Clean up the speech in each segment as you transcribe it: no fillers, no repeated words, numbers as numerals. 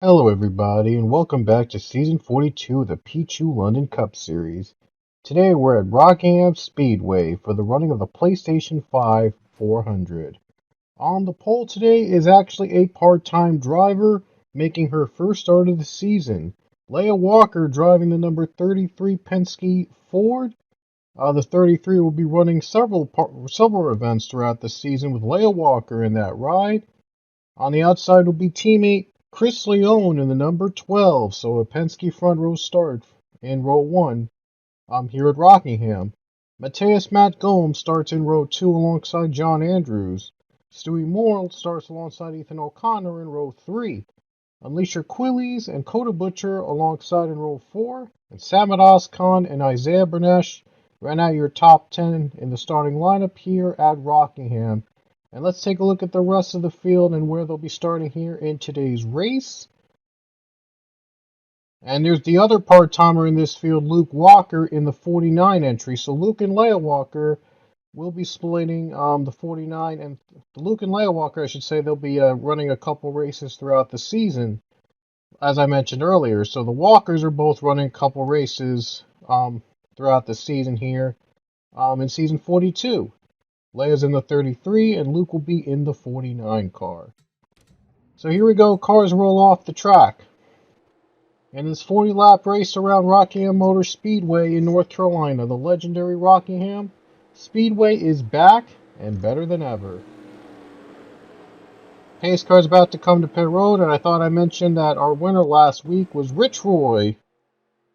Hello everybody and welcome back to Season 42 of the Pichu London Cup Series. Today we're at Rockingham Speedway for the running of the PlayStation 5 400. On the pole today is actually a part-time driver making her first start of the season. Leia Walker driving the number 33 Penske Ford. The 33 will be running several events throughout the season with Leia Walker in that ride. On the outside will be teammate Chris Leone in the number 12, so a Penske front row start in row 1 here at Rockingham. Matt Gomes starts in row 2 alongside John Andrews. Stewie Moore starts alongside Ethan O'Connor in row 3. Alicia Quillies and Coda Butcher alongside in row 4. And Samadas Khan and Isaiah Bernesh ran out your top 10 in the starting lineup here at Rockingham. And let's take a look at the rest of the field and where they'll be starting here in today's race. And there's the other part-timer in this field, Luke Walker, in the 49 entry. So Luke and Leia Walker will be splitting the 49, and Luke and Leia Walker, I should say, they'll be running a couple races throughout the season, as I mentioned earlier. So the Walkers are both running a couple races throughout the season here in Season 42. Leia's in the 33, and Luke will be in the 49 car. So here we go, cars roll off the track. In this 40-lap race around Rockingham Motor Speedway in North Carolina, the legendary Rockingham Speedway is back and better than ever. Pace car's about to come to pit road, and I thought I mentioned that our winner last week was Rich Roy.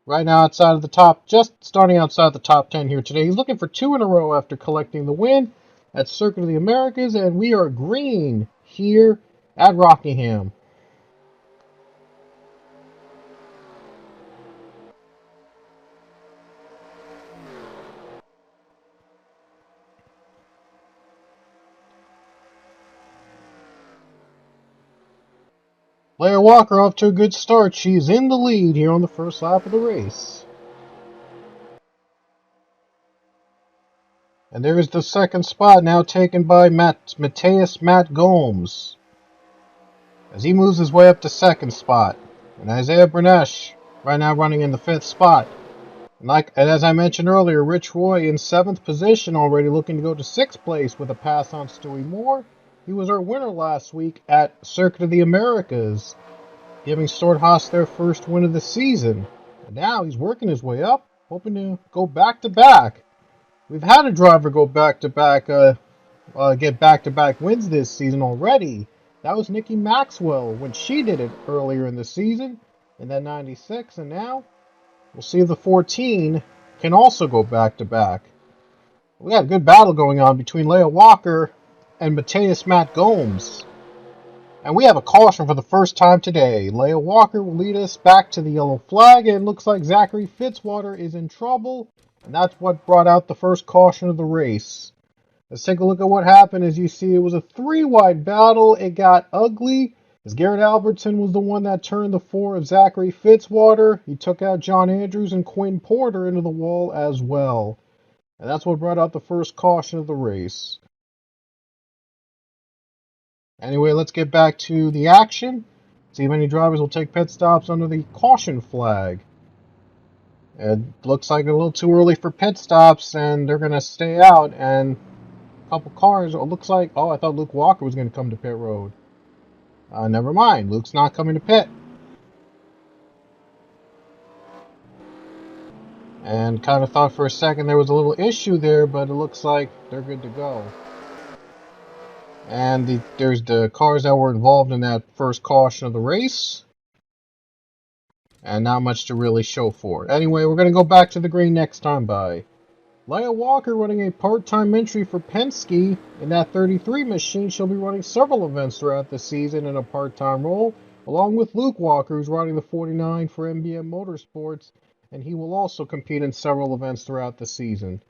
Right now outside of the top, just starting outside the top 10 here today. He's looking for 2 in a row after collecting the win at Circuit of the Americas, and we are green here at Rockingham. Leia Walker off to a good start. She's in the lead here on the first lap of the race. And there is the second spot now taken by Matt Gomes as he moves his way up to second spot. And Isaiah Bernesh right now running in the 5th spot. And as I mentioned earlier, Rich Roy in 7th position already, looking to go to 6th place with a pass on Stewie Moore. He was our winner last week at Circuit of the Americas, giving Stewart-Haas their first win of the season. And now he's working his way up, hoping to go back-to-back. We've had a driver go back-to-back, get back-to-back wins this season already. That was Nikki Maxwell when she did it earlier in the season in that 96, and now we'll see if the 14 can also go back-to-back. We got a good battle going on between Leia Walker and Matt Gomes. And we have a caution for the first time today. Leia Walker will lead us back to the yellow flag, and it looks like Zachary Fitzwater is in trouble, and that's what brought out the first caution of the race. Let's take a look at what happened. As you see, it was a 3-wide battle. It got ugly, as Garrett Albertson was the one that turned the 4 of Zachary Fitzwater. He took out John Andrews and Quinn Porter into the wall as well. And that's what brought out the first caution of the race. Anyway, let's get back to the action. See if any drivers will take pit stops under the caution flag. It looks like a little too early for pit stops, and they're going to stay out. And a couple cars, it looks like, I thought Luke Walker was going to come to pit road. Never mind, Luke's not coming to pit. And kind of thought for a second there was a little issue there, but it looks like they're good to go. And there's the cars that were involved in that first caution of the race. And not much to really show for it. Anyway, we're going to go back to the green next time by Leia Walker running a part-time entry for Penske. In that 33 machine, she'll be running several events throughout the season in a part-time role, along with Luke Walker, who's riding the 49 for MBM Motorsports, and he will also compete in several events throughout the season.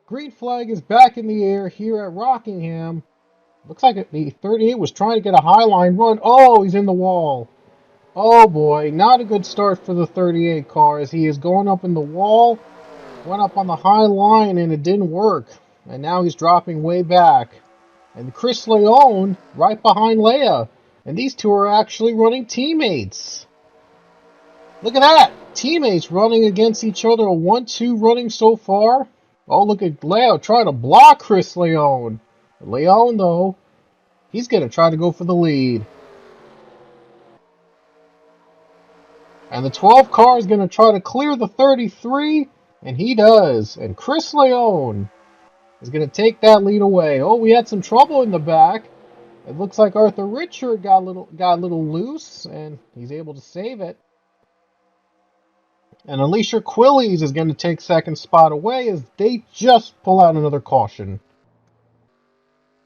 Green flag is back in the air here at Rockingham. Looks like the 38 was trying to get a high-line run. Oh, he's in the wall. Oh boy, not a good start for the 38 car as he is going up in the wall. Went up on the high line and it didn't work. And now he's dropping way back. And Chris Leone right behind Leia. And these two are actually running teammates. Look at that! Teammates running against each other. A 1-2 running so far. Oh, look at Leo trying to block Chris Leone. Leone, though, he's going to try to go for the lead. And the 12 car is going to try to clear the 33, and he does. And Chris Leone is going to take that lead away. Oh, we had some trouble in the back. It looks like Arthur Richard got a little loose, and he's able to save it. And Alicia Quillies is going to take second spot away as they just pull out another caution.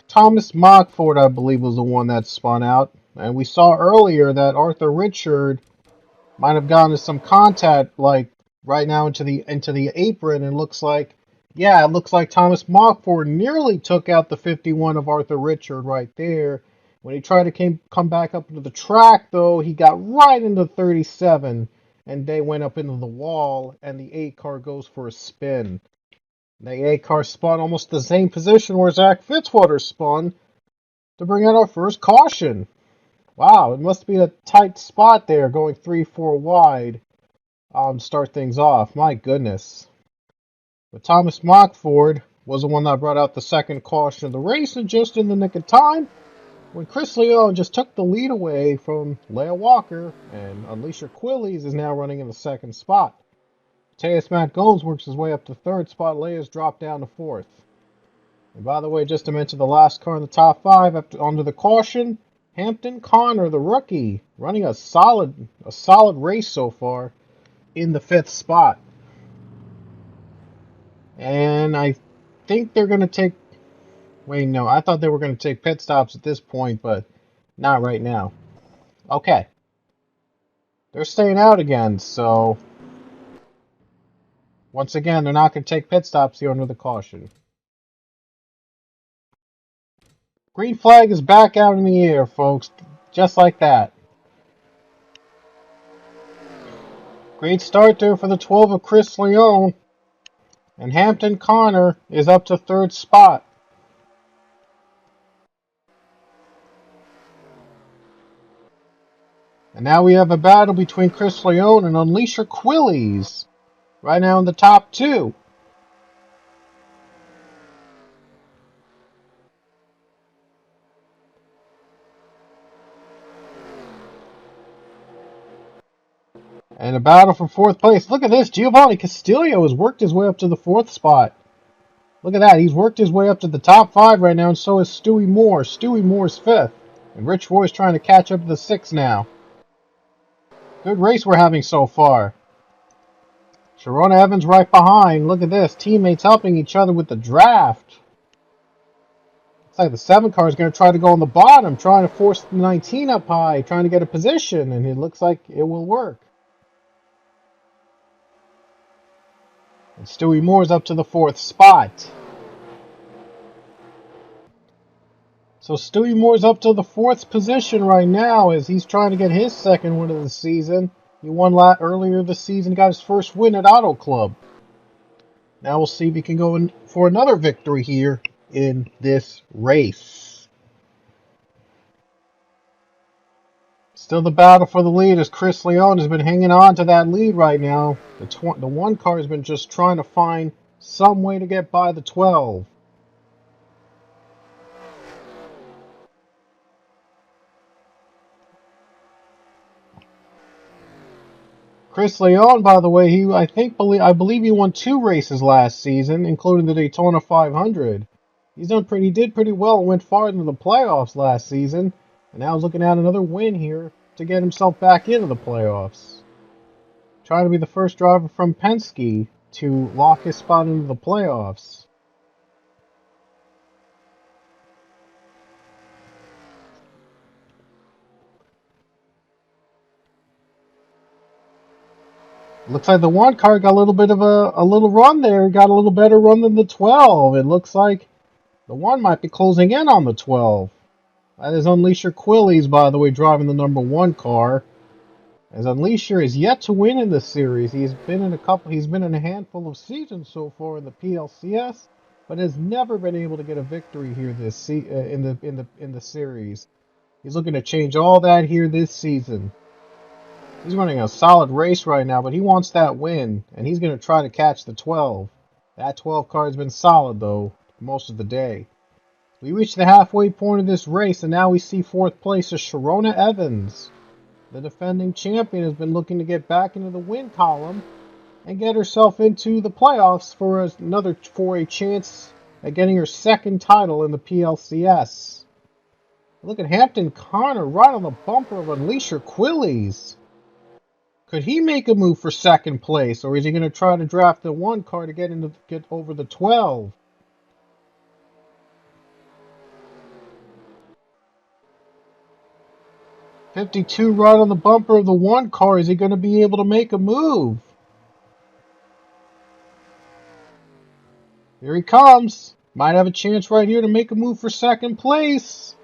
Thomas Mockford, I believe, was the one that spun out. And we saw earlier that Arthur Richard might have gone to some contact, like right now into the apron. And looks like Thomas Mockford nearly took out the 51 of Arthur Richard right there. When he tried to come back up into the track, though, he got right into 37, and they went up into the wall, and the 8 car goes for a spin. The 8 car spun almost the same position where Zach Fitzwater spun to bring out our first caution. Wow, it must be a tight spot there, going 3-4 wide. Start things off. My goodness. But Thomas Mockford was the one that brought out the second caution of the race, and just in the nick of time, when Chris Leone just took the lead away from Leah Walker, and Alicia Quillies is now running in the second spot. Mateus Matt Gomes works his way up to third spot. Leah's dropped down to fourth. And by the way, just to mention the last car in the top 5 under the caution, Hampton Connor, the rookie, running a solid race so far in the 5th spot. And I think they're going to take... Wait, no, I thought they were going to take pit stops at this point, but not right now. Okay. They're staying out again, so... Once again, they're not going to take pit stops here under the caution. Green flag is back out in the air, folks. Just like that. Great start there for the 12 of Chris Leone. And Hampton Connor is up to third spot. And now we have a battle between Chris Leone and Alicia Quillies. Right now in the top 2. And a battle for 4th place. Look at this. Giovanni Castillo has worked his way up to the 4th spot. Look at that. He's worked his way up to the top 5 right now, and so is Stewie Moore. Stewie Moore's 5th. And Rich Roy's trying to catch up to the 6th now. Good race we're having so far. Sharona Evans right behind. Look at this. Teammates helping each other with the draft. Looks like the 7 car is going to try to go on the bottom, trying to force the 19 up high, trying to get a position, and it looks like it will work. And Stewie Moore's up to the 4th spot. So Stewie Moore's up to the 4th position right now as he's trying to get his second win of the season. He won earlier this season, got his first win at Auto Club. Now we'll see if he can go in for another victory here in this race. Still the battle for the lead as Chris Leone has been hanging on to that lead right now. The 1 car has been just trying to find some way to get by the 12. Chris Leone, by the way, I believe he won 2 races last season, including the Daytona 500. He did pretty well and went far into the playoffs last season, and now he's looking at another win here to get himself back into the playoffs. Trying to be the first driver from Penske to lock his spot into the playoffs. Looks like the 1 car got a little bit of a little run there. Got a little better run than the 12. It looks like the 1 might be closing in on the 12. That is Unleasher Quillies, by the way, driving the number 1 car. As Unleasher is yet to win in this series. He's been in a handful of seasons so far in the PLCS, but has never been able to get a victory here in the series. He's looking to change all that here this season. He's running a solid race right now, but he wants that win, and he's going to try to catch the 12. That 12 car has been solid, though, most of the day. We reached the halfway point of this race, and now we see fourth place is Sharona Evans. The defending champion has been looking to get back into the win column and get herself into the playoffs for a chance at getting her second title in the PLCS. Look at Hampton Connor right on the bumper of Unleash Your Quillies. Could he make a move for second place, or is he going to try to draft the 1 car to get over the 12? $52 right on the bumper of the 1 car. Is he going to be able to make a move? Here he comes. Might have a chance right here to make a move for second place.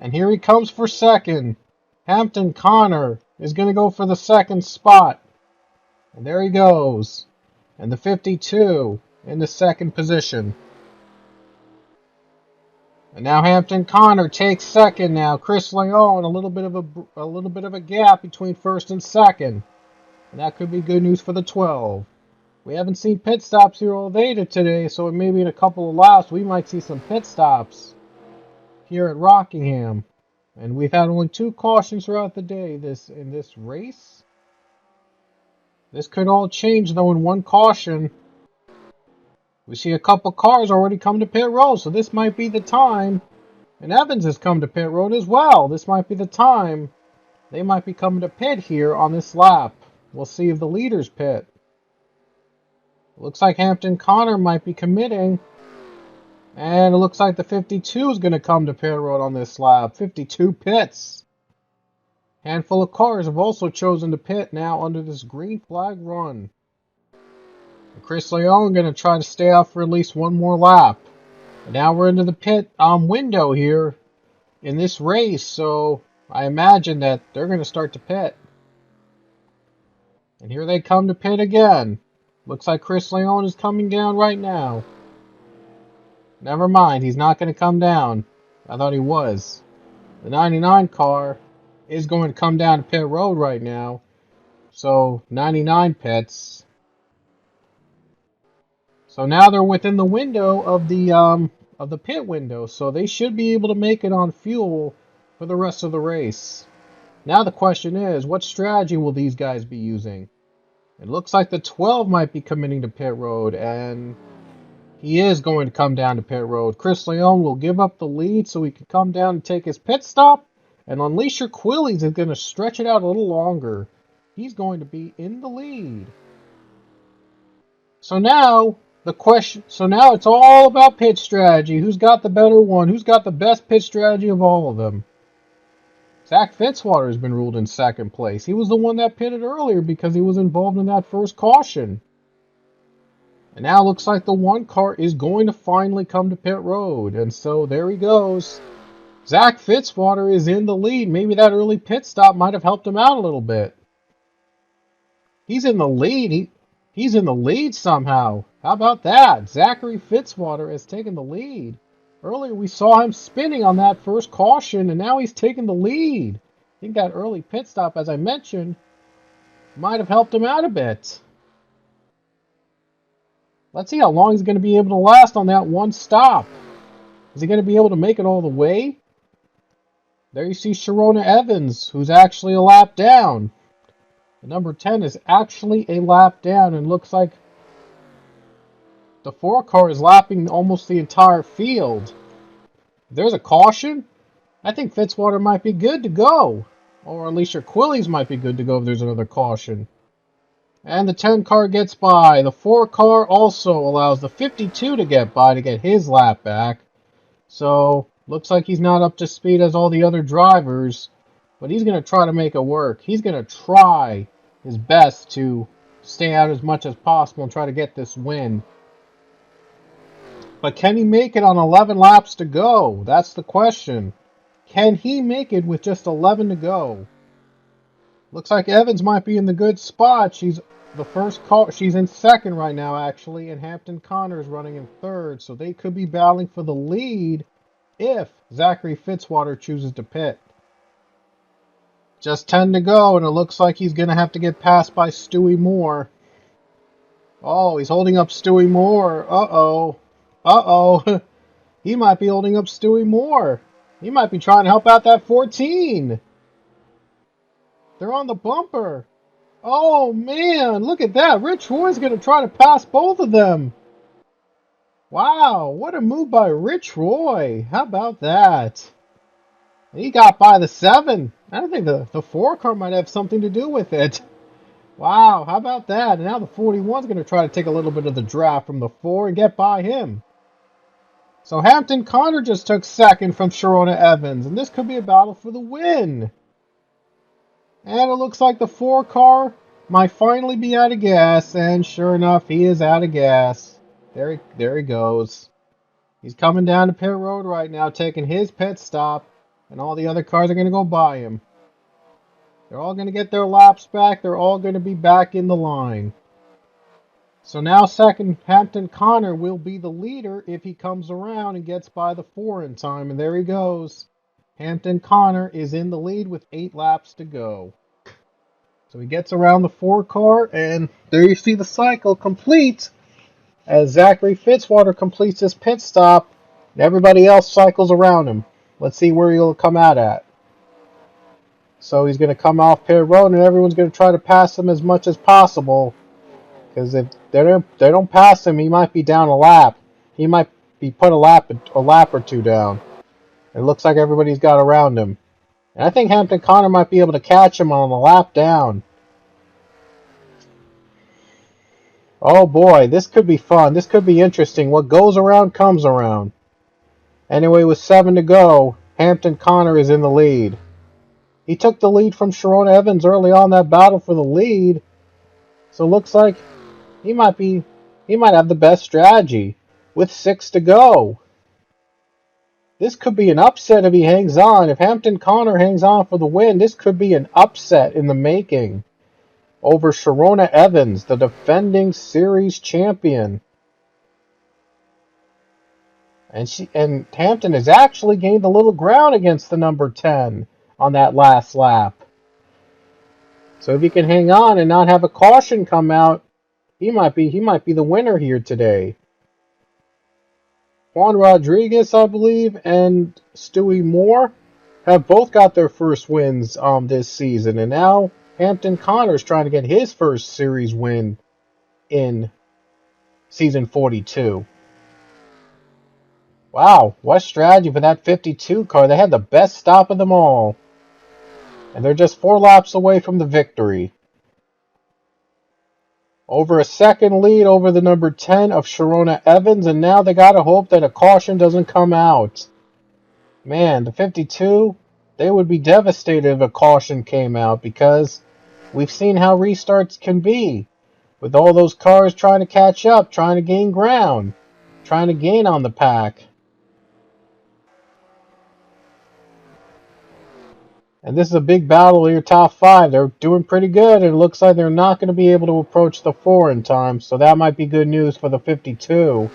And here he comes for second. Hampton Connor is going to go for the second spot. And there he goes. And the 52 in the second position. And now Hampton Connor takes second now. Chris Leon, a little bit of a gap between first and second. And that could be good news for the 12. We haven't seen pit stops here all day today, so maybe in a couple of laps we might see some pit stops here at Rockingham. And we've had only 2 cautions throughout the day in this race. This could all change, though, in 1 caution. We see a couple cars already come to pit road, so this might be the time. And Evans has come to pit road as well. This might be the time. They might be coming to pit here on this lap. We'll see if the leaders pit. Looks like Hampton Connor might be committing. And it looks like the 52 is going to come to pit road on this lap. 52 pits. Handful of cars have also chosen to pit now under this green flag run. And Chris Leon going to try to stay out for at least 1 more lap. And now we're into the pit window here in this race. So I imagine that they're going to start to pit. And here they come to pit again. Looks like Chris Leon is coming down right now. Never mind, he's not going to come down. I thought he was. The 99 car is going to come down to pit road right now. So 99 pits. So now they're within the window of the pit window. So they should be able to make it on fuel for the rest of the race. Now the question is, what strategy will these guys be using? It looks like the 12 might be committing to pit road, and he is going to come down to pit road. Chris Leon will give up the lead so he can come down and take his pit stop. And Unleash Your Quillies is going to stretch it out a little longer. He's going to be in the lead. So now it's all about pit strategy. Who's got the better one? Who's got the best pit strategy of all of them? Zach Fitzwater has been ruled in second place. He was the one that pitted earlier because he was involved in that first caution. And now it looks like the 1 car is going to finally come to pit road. And so there he goes. Zach Fitzwater is in the lead. Maybe that early pit stop might have helped him out a little bit. He's in the lead. He's in the lead somehow. How about that? Zachary Fitzwater has taken the lead. Earlier we saw him spinning on that first caution, and now he's taking the lead. I think that early pit stop, as I mentioned, might have helped him out a bit. Let's see how long he's going to be able to last on that 1 stop. Is he going to be able to make it all the way? There you see Sharona Evans, who's actually a lap down. The number 10 is actually a lap down, and looks like the 4 car is lapping almost the entire field. If there's a caution, I think Fitzwater might be good to go. Or at least your Quillies might be good to go if there's another caution. And the 10 car gets by. The 4 car also allows the 52 to get by to get his lap back. So, looks like he's not up to speed as all the other drivers. But he's going to try to make it work. He's going to try his best to stay out as much as possible and try to get this win. But can he make it on 11 laps to go? That's the question. Can he make it with just 11 to go? Looks like Evans might be in the good spot. She's in second right now, actually, and Hampton Connor is running in third. So they could be battling for the lead if Zachary Fitzwater chooses to pit. Just 10 to go, and it looks like he's going to have to get passed by Stewie Moore. Oh, he's holding up Stewie Moore. Uh-oh. Uh-oh. He might be holding up Stewie Moore. He might be trying to help out that 14. They're on the bumper. Oh, man, look at that. Rich Roy's going to try to pass both of them. Wow, what a move by Rich Roy. How about that? He got by the 7. I think the 4 car might have something to do with it. Wow, how about that? And now the 41's going to try to take a little bit of the draft from the 4 and get by him. So Hampton Connor just took second from Sharona Evans, and this could be a battle for the win. And it looks like the 4 car might finally be out of gas, and sure enough, he is out of gas. There he goes. He's coming down to pit road right now, taking his pit stop, and all the other cars are going to go by him. They're all going to get their laps back. They're all going to be back in the line. So now second, Hampton Connor will be the leader if he comes around and gets by the 4 in time. And there he goes. Hampton Connor is in the lead with 8 laps to go. So he gets around the 4 car, and there you see the cycle complete as Zachary Fitzwater completes his pit stop, and everybody else cycles around him. Let's see where he'll come out at. So he's going to come off pit road, and everyone's going to try to pass him as much as possible. Because if they don't pass him, he might be down a lap. He might be put a lap or 2 down. It looks like everybody's got around him. And I think Hampton Connor might be able to catch him on the lap down. Oh boy, this could be fun. This could be interesting. What goes around comes around. Anyway, with 7 to go, Hampton Connor is in the lead. He took the lead from Sharona Evans early on that battle for the lead. So it looks like he might have the best strategy with 6 to go. This could be an upset if he hangs on. If Hampton Connor hangs on for the win, this could be an upset in the making over Sharona Evans, the defending series champion. And Hampton has actually gained a little ground against the number 10 on that last lap. So if he can hang on and not have a caution come out, he might be the winner here today. Juan Rodriguez, I believe, and Stewie Moore have both got their first wins this season, and now Hampton Connor's trying to get his first series win in season 42. Wow, what strategy for that 52 car. They had the best stop of them all. And they're just 4 laps away from the victory. Over a second lead over the number 10 of Sharona Evans, and now they gotta hope that a caution doesn't come out. Man, the 52, they would be devastated if a caution came out, because we've seen how restarts can be. With all those cars trying to catch up, trying to gain ground, trying to gain on the pack. And this is a big battle of your top 5. They're doing pretty good, and it looks like they're not going to be able to approach the 4 in time. So that might be good news for the 52.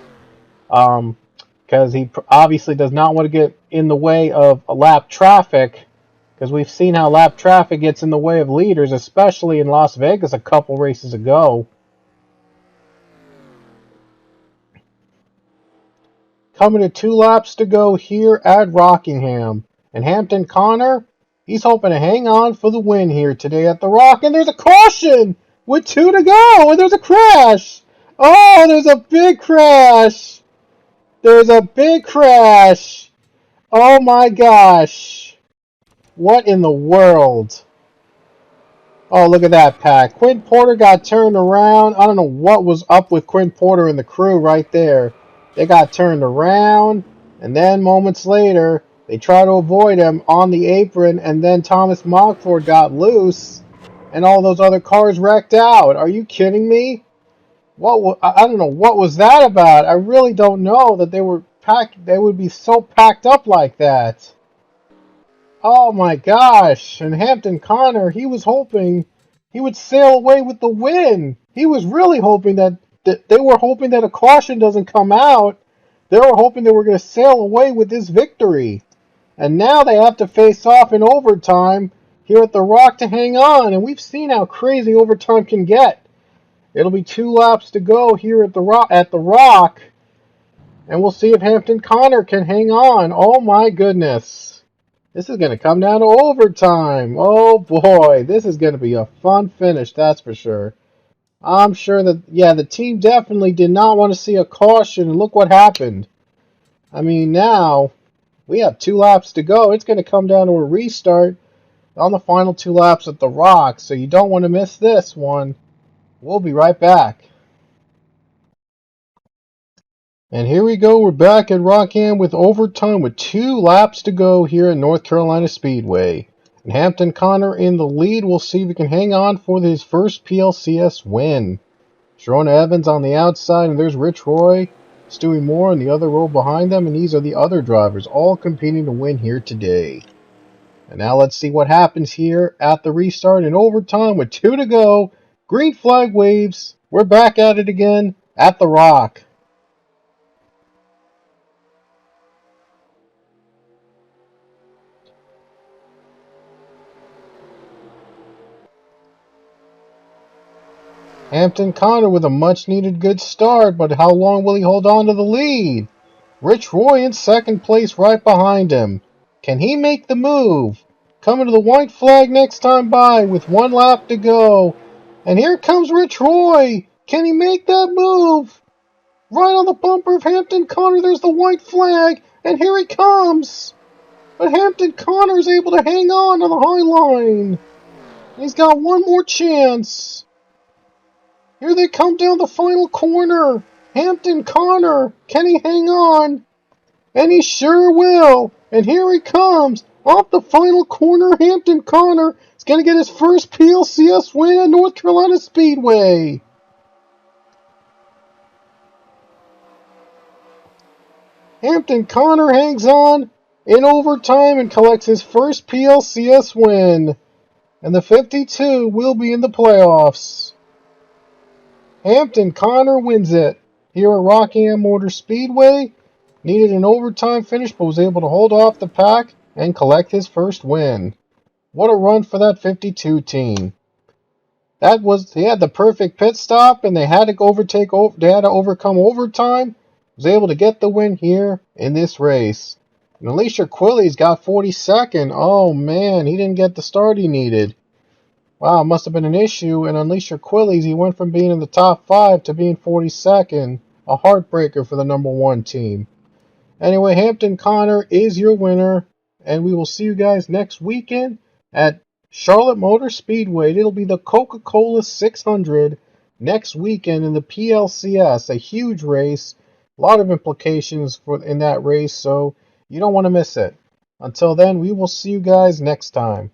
Because he obviously does not want to get in the way of lap traffic. Because we've seen how lap traffic gets in the way of leaders, especially in Las Vegas a couple races ago. Coming to 2 laps to go here at Rockingham. And Hampton Connor, he's hoping to hang on for the win here today at the Rock. And there's a caution with 2 to go. And there's a crash. Oh, there's a big crash. There's a big crash. Oh my gosh. What in the world? Oh, look at that pack. Quinn Porter got turned around. I don't know what was up with Quinn Porter and the crew right there. They got turned around. And then moments later, they try to avoid him on the apron, and then Thomas Mockford got loose, and all those other cars wrecked out. Are you kidding me? I don't know what was that about. I really don't know that they were packed. They would be so packed up like that. Oh my gosh! And Hampton Connor, he was hoping he would sail away with the win. He was really hoping that they were hoping that a caution doesn't come out, They were hoping they were going to sail away with this victory. And now they have to face off in overtime here at the Rock to hang on. And we've seen how crazy overtime can get. It'll be 2 laps to go here at the Rock. And we'll see if Hampton Connor can hang on. Oh my goodness. This is going to come down to overtime. Oh boy, this is going to be a fun finish, that's for sure. I'm sure that, yeah, the team definitely did not want to see a caution, and look what happened. I mean, now we have 2 laps to go. It's going to come down to a restart on the final 2 laps at the Rock, so you don't want to miss this one. We'll be right back. And here we go. We're back at Rockham with overtime with 2 laps to go here at North Carolina Speedway. And Hampton Connor in the lead. We'll see if he can hang on for his first PLCS win. Sharon Evans on the outside, and there's Rich Roy, Stewie Moore in the other row behind them, and these are the other drivers, all competing to win here today. And now let's see what happens here at the restart in overtime with 2 to go. Green flag waves. We're back at it again at the Rock. Hampton Connor with a much-needed good start, but how long will he hold on to the lead? Rich Roy in second place right behind him. Can he make the move? Coming to the white flag next time by with 1 lap to go. And here comes Rich Roy. Can he make that move? Right on the bumper of Hampton Connor, there's the white flag, and here he comes. But Hampton Connor is able to hang on to the high line. He's got one more chance. Here they come down the final corner. Hampton Connor, can he hang on? And he sure will. And here he comes. Off the final corner, Hampton Connor is going to get his first PLCS win at North Carolina Speedway. Hampton Connor hangs on in overtime and collects his first PLCS win. And the 52 will be in the playoffs. Hampton Connor wins it here at Rockingham Motor Speedway. Needed an overtime finish, but was able to hold off the pack and collect his first win. What a run for that 52 team. They had the perfect pit stop, and they had to overcome overtime. Was able to get the win here in this race. And Alicia Quilley's got 42nd. Oh man, he didn't get the start he needed. Wow, it must have been an issue, and Alicia Quilley's, he went from being in the top 5 to being 42nd. A heartbreaker for the number 1 team. Anyway, Hampton Connor is your winner, and we will see you guys next weekend at Charlotte Motor Speedway. It'll be the Coca-Cola 600 next weekend in the PLCS, a huge race. A lot of implications in that race, so you don't want to miss it. Until then, we will see you guys next time.